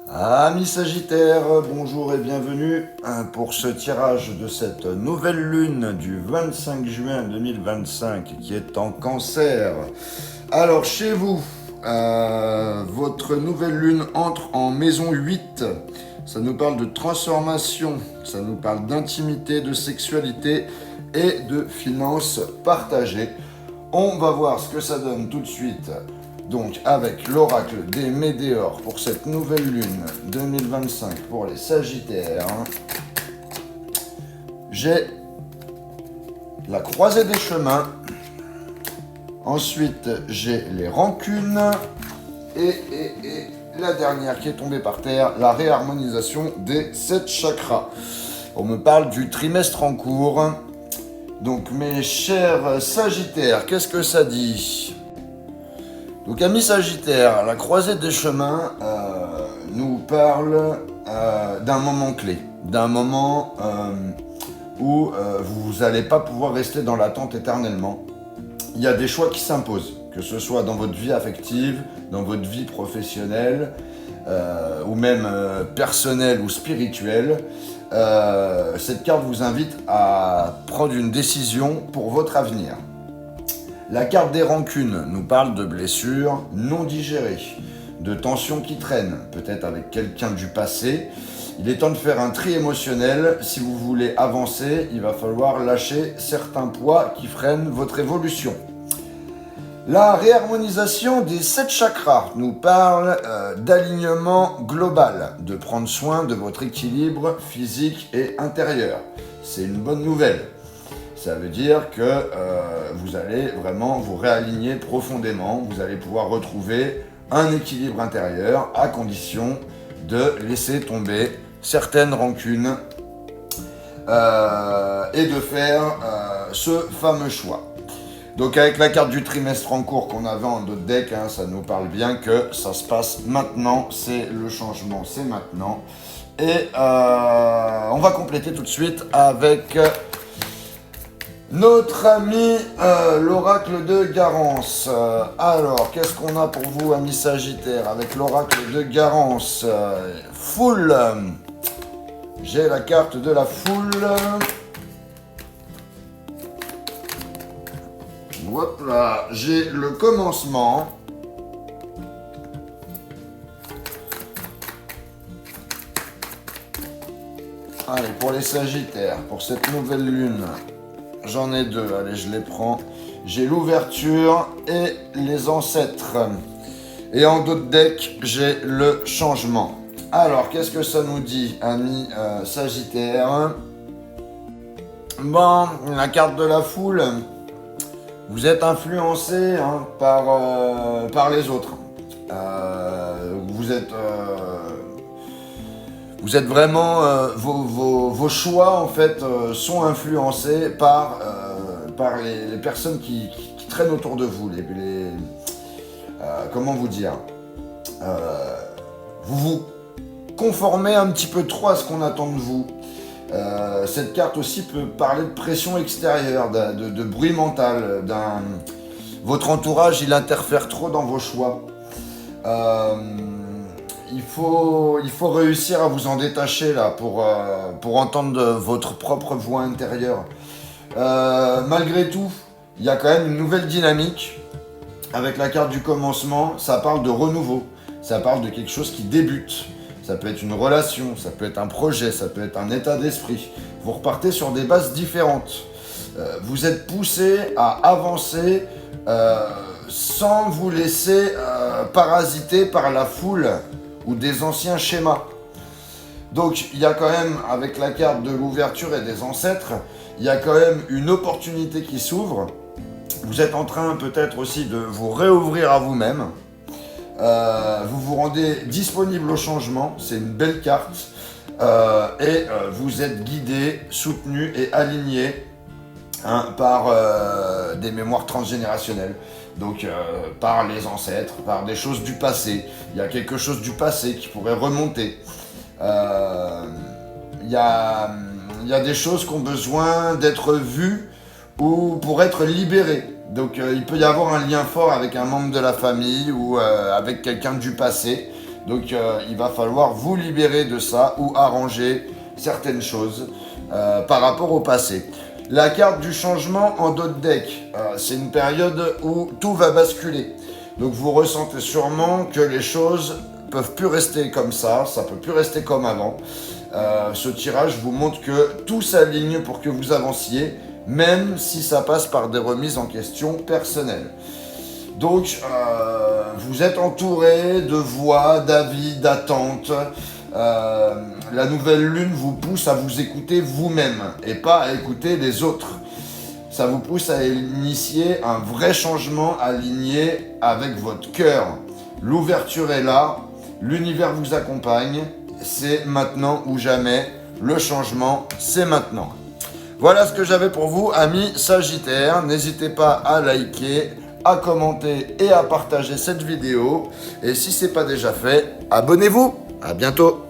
Amis Sagittaires, bonjour et bienvenue pour ce tirage de cette nouvelle lune du 25 juin 2025 qui est en Cancer. Alors chez vous, votre nouvelle lune entre en maison 8. Ça nous parle de transformation, ça nous parle d'intimité, de sexualité et de finances partagées. On va voir ce que ça donne tout de suite. Donc avec l'oracle des Médéors pour cette nouvelle lune 2025 pour les Sagittaires, j'ai la croisée des chemins, ensuite j'ai les rancunes et la dernière qui est tombée par terre, la réharmonisation des 7 chakras. On me parle du trimestre en cours. Donc mes chers Sagittaires, qu'est-ce que ça dit ? Donc amis Sagittaires, la croisée des chemins nous parle d'un moment clé, d'un moment où vous n'allez pas pouvoir rester dans l'attente éternellement. Il y a des choix qui s'imposent, que ce soit dans votre vie affective, dans votre vie professionnelle, ou même personnelle ou spirituelle. Cette carte vous invite à prendre une décision pour votre avenir. La carte des rancunes nous parle de blessures non digérées, de tensions qui traînent, peut-être avec quelqu'un du passé. Il est temps de faire un tri émotionnel. Si vous voulez avancer, il va falloir lâcher certains poids qui freinent votre évolution. La réharmonisation des 7 chakras nous parle d'alignement global, de prendre soin de votre équilibre physique et intérieur. C'est une bonne nouvelle. Ça veut dire que vous allez vraiment vous réaligner profondément, vous allez pouvoir retrouver un équilibre intérieur à condition de laisser tomber certaines rancunes et de faire ce fameux choix. Donc avec la carte du trimestre en cours qu'on avait en d'autres decks, ça nous parle bien que ça se passe maintenant, c'est le changement, c'est maintenant. Et on va compléter tout de suite avec notre ami l'oracle de Garance. Alors, qu'est-ce qu'on a pour vous, amis Sagittaires, avec l'oracle de Garance? Foule. J'ai la carte de la foule. Hop là, j'ai le commencement. Allez, pour les Sagittaires, pour cette nouvelle lune, j'en ai deux, allez, je les prends. J'ai l'ouverture et les ancêtres. Et en d'autres decks, j'ai le changement. Alors, qu'est-ce que ça nous dit, amis Sagittaires? Bon, la carte de la foule. Vous êtes influencé par les autres. Vous êtes vraiment... vos choix, en fait, sont influencés par les personnes qui traînent autour de vous. Comment vous dire vous vous conformez un petit peu trop à ce qu'on attend de vous. Cette carte aussi peut parler de pression extérieure, de bruit mental. Votre entourage, il interfère trop dans vos choix. Il faut réussir à vous en détacher là pour entendre votre propre voix intérieure. Malgré tout, il y a quand même une nouvelle dynamique. Avec la carte du commencement, ça parle de renouveau. Ça parle de quelque chose qui débute. Ça peut être une relation, ça peut être un projet, ça peut être un état d'esprit. Vous repartez sur des bases différentes. Vous êtes poussé à avancer sans vous laisser parasiter par la foule ou des anciens schémas. Donc il y a quand même, avec la carte de l'ouverture et des ancêtres, il y a quand même une opportunité qui s'ouvre. Vous êtes en train peut-être aussi de vous réouvrir à vous-même. Vous vous rendez disponible au changement, c'est une belle carte, et vous êtes guidé, soutenu et aligné par des mémoires transgénérationnelles, donc par les ancêtres, par des choses du passé. Il y a quelque chose du passé qui pourrait remonter. Il y a des choses qui ont besoin d'être vues ou pour être libérées. Donc il peut y avoir un lien fort avec un membre de la famille ou avec quelqu'un du passé Donc il va falloir vous libérer de ça ou arranger certaines choses par rapport au passé. La carte du changement en dos de deck, c'est une période où tout va basculer. Donc vous ressentez sûrement que les choses peuvent plus rester comme ça peut plus rester comme avant. Ce tirage vous montre que tout s'aligne pour que vous avanciez, même si ça passe par des remises en question personnelles. Donc vous êtes entouré de voix, d'avis, d'attentes. La nouvelle lune vous pousse à vous écouter vous-même et pas à écouter les autres. Ça vous pousse à initier un vrai changement aligné avec votre cœur. L'ouverture est là, l'univers vous accompagne, c'est maintenant ou jamais. Le changement, c'est maintenant. Voilà ce que j'avais pour vous, amis Sagittaires. N'hésitez pas à liker, à commenter et à partager cette vidéo. Et si ce n'est pas déjà fait, abonnez-vous. À bientôt.